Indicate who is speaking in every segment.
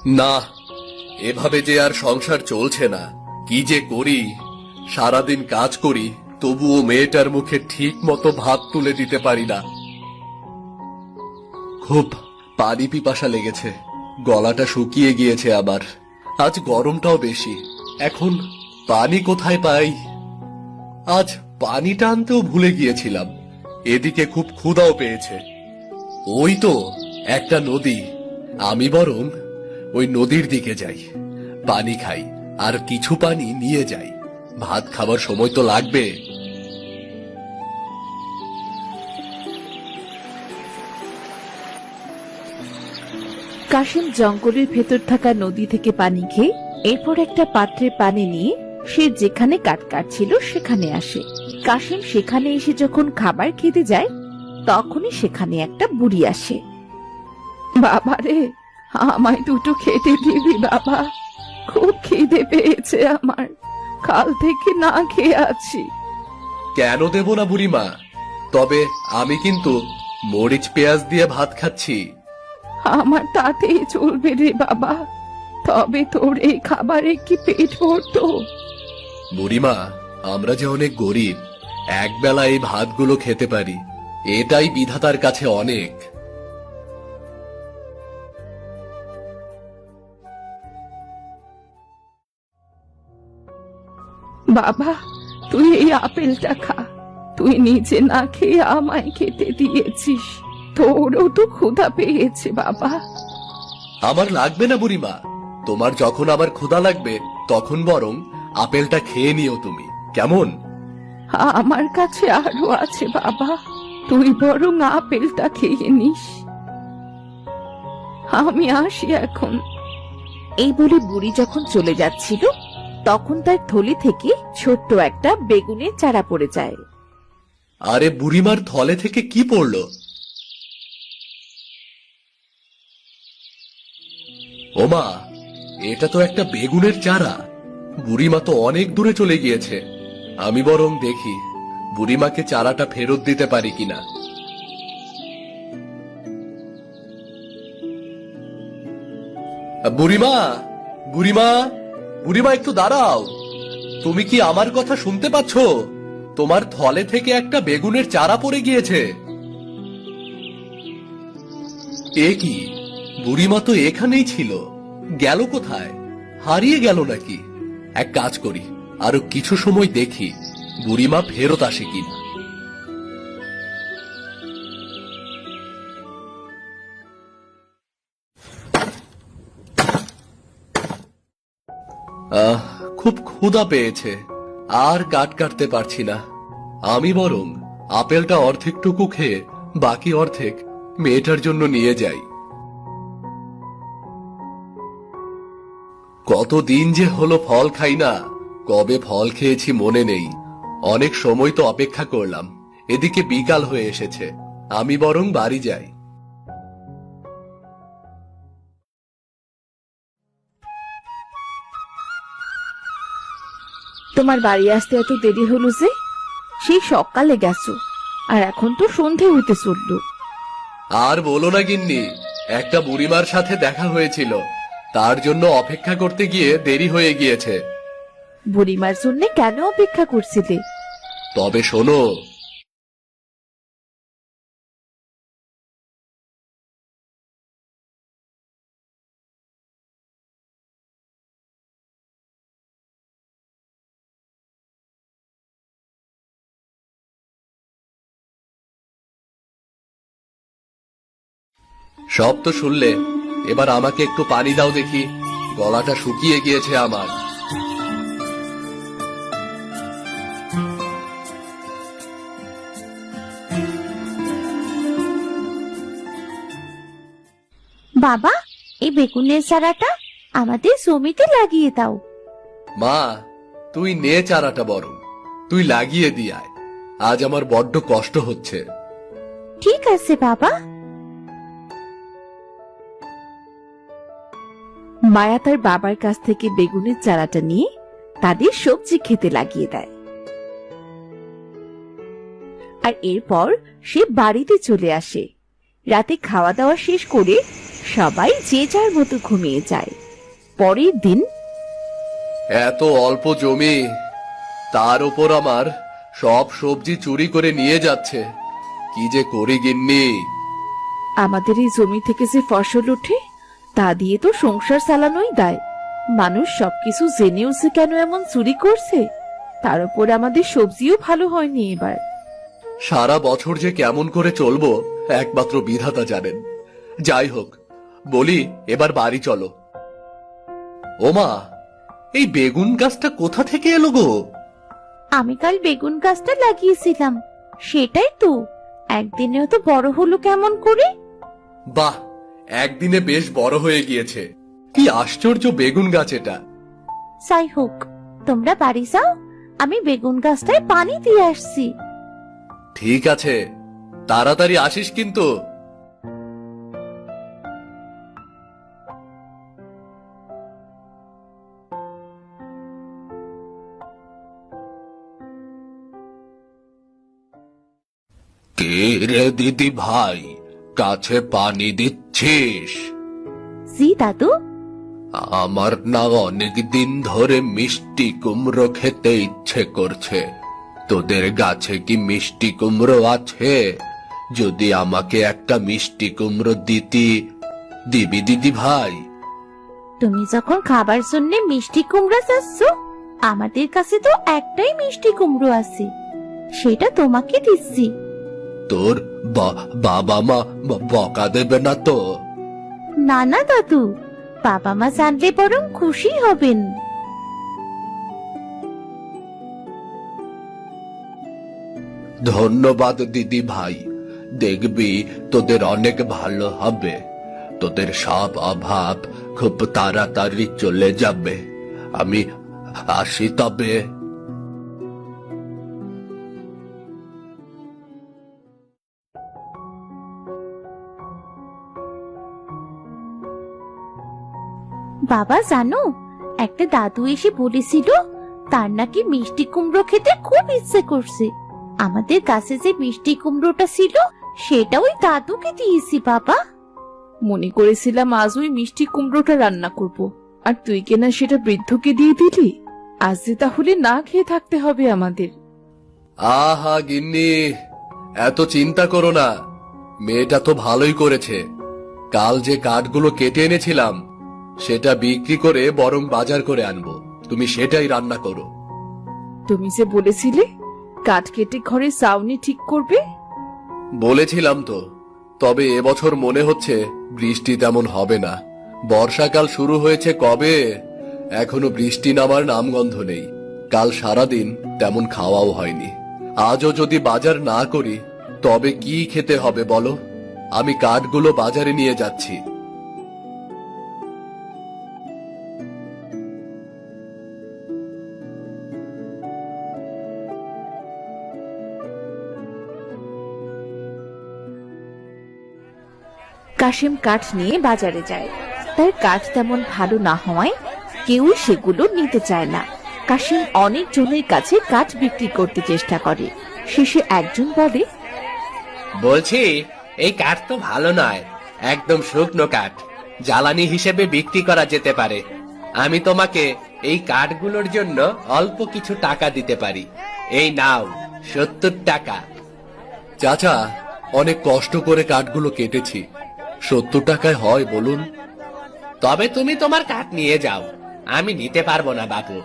Speaker 1: না, এভাবে যে আর সংসার চলছে না। কি যে করি, সারাদিন কাজ করি, তবুও মেয়েটার মুখে ঠিক মতো ভাত তুলে দিতে পারি না। খুব পানি পিপাসা লেগেছে, গলাটা শুকিয়ে গিয়েছে আবার। আজ গরমটাও বেশি, এখন পানি কোথায় পাই? আজ পানিটা আনতেও ভুলে গিয়েছিলাম। এদিকে খুব ক্ষুধাও পেয়েছে। ওই তো একটা নদী, আমি বরং ওই নদীর দিকে যাই, পানি খাই, আর কিছু পানি নিয়ে যাই। ভাত খাবার সময় তো লাগবে।
Speaker 2: কাশিম জঙ্গলের ভেতর থাকা নদী থেকে পানি খেয়ে এরপর একটা পাত্রে পানি নিয়ে সে যেখানে কাঠ কাটছিল সেখানে আসে। কাশিম সেখানে এসে যখন খাবার খেতে যায় তখনই সেখানে একটা বুড়ি আসে। বাবারে, আমায় দুটো খেতে দিবি বাবা, খুব খিদে পেয়েছে আমার, কাল থেকে না খেয়ে আছি।
Speaker 1: কেন দেব না বুড়িমা, তবে আমি কিন্তু মরিচ পেঁয়াজ দিয়ে ভাত খাচ্ছি।
Speaker 2: আমার তাতেই চলবে রে বাবা, তবে তোর এই খাবারে কি পেট ভরতো?
Speaker 1: বুড়িমা, আমরা যে অনেক গরিব, একবেলা এই ভাতগুলো খেতে পারি, এটাই বিধাতার কাছে অনেক।
Speaker 2: বাবা, তুই এই আপেলটা খা, তুই নিজে না খেয়ে আমায় খেতে দিয়েছিস, তোরও তো ক্ষুধা পেয়েছে বাবা।
Speaker 1: আমার লাগবে না বুড়িমা, তোমার যখন আবার ক্ষুধা লাগবে তখন বরং আপেলটা খেয়ে নিও তুমি, কেমন?
Speaker 2: আমার কাছে আরো আছে বাবা, তুই বরং আপেলটা খেয়ে নিস। আমি আসি এখন। এই বলে বুড়ি যখন চলে যাচ্ছিল তখন তার থলি থেকে ছোট্ট একটা বেগুনের চারা পড়ে যায়।
Speaker 1: আরে বুড়িমার থলে থেকে কি পড়লো? ওমা, এটা তো একটা বেগুনের চারা। বুড়িমা তো অনেক দূরে চলে গিয়েছে। আমি বরং দেখি বুড়িমাকে চারাটা ফেরত দিতে পারি কিনা। বুড়িমা, বুড়িমা, বুড়িমা, একটু দাঁড়াও। তুমি কি আমার কথা শুনতে পাচ্ছ? তোমার থলে থেকে একটা বেগুনের চারা পড়ে গিয়েছে। এ কি, বুড়িমা তো এখানেই ছিল, গেল কোথায়? হারিয়ে গেল নাকি? এক কাজ করি, আরো কিছু সময় দেখি বুড়িমা ফেরত আসে কিনা। আহ, খুব ক্ষুধা পেয়েছে, আর কাট কাটতে পারছি না। আমি বরং আপেলটা অর্ধেকটুকু খেয়ে বাকি অর্ধেক মেয়েটার জন্য নিয়ে যাই। কতদিন যে হলো ফল খাই না, কবে ফল খেয়েছি মনে নেই। অনেক সময় তো অপেক্ষা করলাম, এদিকে বিকাল হয়ে এসেছে। আমি বরং বাড়ি যাই।
Speaker 2: তোমার বাড়ি আসতে এত দেরি হলো যে? সেই সকালে গেছো, আর এখন তো সন্ধে হইতে চললো।
Speaker 1: আর বলো না গিন্নি, একটা বুড়িমার সাথে দেখা হয়েছিল, তার জন্য অপেক্ষা করতে গিয়ে দেরি হয়ে গিয়েছে।
Speaker 2: বুড়িমার জন্য কেন অপেক্ষা করছিলে?
Speaker 1: তবে শোনো, সব তো শুনলে, এবার আমাকে একটু পানি দাও দেখি, গলাটা শুকিয়ে গিয়েছে আমার।
Speaker 3: বাবা, এই বেগুনের চারাটা আমাদের জমিতে লাগিয়ে দাও।
Speaker 1: মা, তুই নে চারাটা, বরং তুই লাগিয়ে দিয়ায়, আজ আমার বড্ড কষ্ট হচ্ছে।
Speaker 3: ঠিক আছে বাবা।
Speaker 2: মায়া তার বাবার কাছ থেকে বেগুনের চারাটা নিয়ে তাদের সবজি খেতে লাগিয়ে দেয়। আর এরপর সে বাড়িতে চলে আসে। রাতে খাওয়া দাওয়া শেষ করে সবাই যে যার মতো ঘুমিয়ে যায়। পরের দিন
Speaker 1: এত অল্প জমি, তার উপর আমার সব সবজি চুরি করে নিয়ে যাচ্ছে। কি যে করি গিন্নি।
Speaker 2: আমাদের এই জমি থেকে যে ফসল ওঠে তা দিয়ে তো সংসার চালানোই দায়। মানুষ সবকিছু জেনেও সে কেন এমন চুরি করছে? তার উপর আমাদের সবজিও ভালো হয়নি এবার।
Speaker 1: সারা বছর যে কেমন করে চলবো একমাত্র বিধাতা জানেন। যাই হোক, বলি এবার বাড়ি চলো। ওমা, এই বেগুন গাছটা কোথা থেকে এলো গো?
Speaker 3: আমি কাল বেগুন গাছটা লাগিয়েছিলাম, সেটাই তো। একদিনেও তো বড় হলো কেমন করে?
Speaker 1: বাহ, একদিনে বেশ বড় হয়ে গিয়েছে। কি আশ্চর্য বেগুন গাছ এটা।
Speaker 3: যাই হোক, তোমরা বাড়ি যাও, আমি বেগুন গাছটায় পানি দিয়ে আসছি।
Speaker 1: ঠিক আছে, তাড়াতাড়ি আসিস কিন্তু। কে রে দিদি ভাই, গাছে পানি দিচ্ছিস?
Speaker 3: জি দাদু।
Speaker 1: আমার না অনেক দিন ধরে মিষ্টি কুমড়ো খেতে ইচ্ছে করছে। তোদের গাছে কি মিষ্টি কুমড়ো আছে? যদি আমাকে একটা মিষ্টি কুমড়ো দিবি দিদি ভাই?
Speaker 3: তুমি যখন খাবার জন্য মিষ্টি কুমড়া চাচ্ছ, আমাদের কাছে তো একটাই মিষ্টি কুমড়ো আছে, সেটা তোমাকে দিচ্ছি।
Speaker 1: তোর বাবা মা বকা দেবে না তো?
Speaker 3: না না দাদু, বাবা মা জানলে বরং খুশি হবেন।
Speaker 1: ধন্যবাদ দিদি ভাই, দেখবি তোদের অনেক ভালো হবে। তোদের সব অভাব খুব তাড়াতাড়ি চলে যাবে। আমি আসি তবে।
Speaker 3: বাবা জানো, একটা দাদু এসে বলেছিল তার নাকি মিষ্টি কুমড়ো খেতে খুব ইচ্ছে করছে। আমাদের কাছে যে মিষ্টি কুমড়োটা ছিল সেটা ওই দাদুকে দিয়েছি বাবা।
Speaker 2: মনে করেছিলাম আজ ওই মিষ্টি কুমড়োটা রান্না করব, আর তুই কেনা সেটা বৃদ্ধকে দিয়ে দিলি। আজ যে তাহলে না খেয়ে থাকতে হবে আমাদের।
Speaker 1: আহা গিন্নি, এত চিন্তা করো না। মেয়েটা তো ভালোই করেছে। কাল যে কাঠগুলো কেটে এনেছিলাম সেটা বিক্রি করে বরং বাজার করে আনবো। তুমি সেটাই রান্না করো।
Speaker 2: তুমি যে বলেছিলে কাঠ কেটে ঘরে ছাউনি ঠিক করবে।
Speaker 1: বলেছিলাম তো, তবে এবছর মনে হচ্ছে বৃষ্টি তেমন হবে না। বর্ষাকাল শুরু হয়েছে কবে, এখনো বৃষ্টি নামার নামগন্ধ নেই। কাল সারাদিন তেমন খাওয়াও হয়নি। আজও যদি বাজার না করি তবে কি খেতে হবে বলো? আমি কাঠগুলো বাজারে নিয়ে যাচ্ছি।
Speaker 2: কাশিম কাঠ নিয়ে বাজারে যায়। তার কাঠ তেমন ভালো না হওয়ায় কেউই সেগুলো নিতে চায় না। কাশিম অনেক জনের কাছে কাঠ বিক্রি করতে চেষ্টা করে। শেষে একজন বলে,
Speaker 4: বলছি এই কাঠ তো ভালো নয়, একদম শুকনো কাঠ, জ্বালানি হিসেবে বিক্রি করা যেতে পারে। আমি তোমাকে এই কাঠগুলোর জন্য অল্প কিছু টাকা দিতে পারি। এই নাও 70 টাকা।
Speaker 1: চাচা, অনেক কষ্ট করে কাঠগুলো কেটেছি, 70 টাকায় হয় বলুন?
Speaker 4: তবে তুমি তোমার কাঠ নিয়ে যাও, আমি নিতে পারবো না বাপু।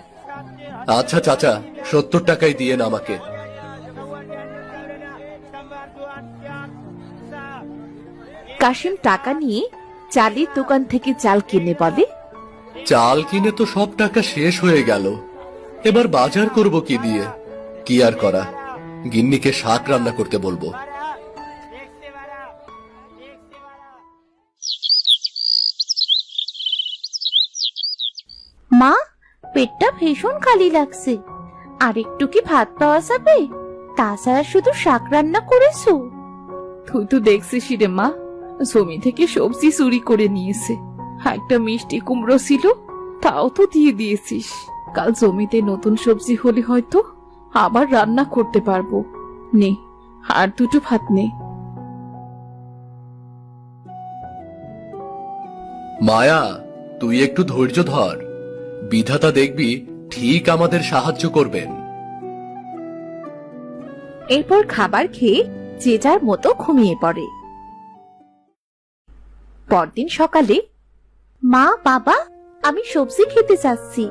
Speaker 1: আচ্ছা চাচা, 70 টাকাই দিয়েন আমাকে।
Speaker 2: কাশিম টাকা নিয়ে চালের দোকান থেকে চাল কিনে বলে,
Speaker 1: চাল কিনে তো সব টাকা শেষ হয়ে গেল। এবার বাজার করব কি দিয়ে? কি আর করা, গিন্নিকে শাক রান্না করতে বলবো।
Speaker 3: মা, পেটটা ভীষণ খালি লাগছে, আর একটু কি ভাত পাওয়া যাবে? তাছাড়া শুধু শাক রান্না করেছো?
Speaker 2: তুই তো দেখছিস রে মা, জমি থেকে সবজি চুরি করে নিয়েছে। একটা মিষ্টি কুমড়ো ছিল, তাও তো দিয়ে দিয়েছিস। কাল জমিতে নতুন সবজি হলে হয়তো আবার রান্না করতে পারবো। নে, আর দুটো ভাত নে।
Speaker 1: মায়া, তুই একটু ধৈর্য ধর। বিধাতা দেখবি ঠিক আমাদের সাহায্য করবেন।
Speaker 2: এরপর খাবার খেয়ে যে যার মতো ঘুমিয়ে পড়ে। পরদিন সকালে
Speaker 3: মা বাবা, আমি সবজি খেতে চাচ্ছি।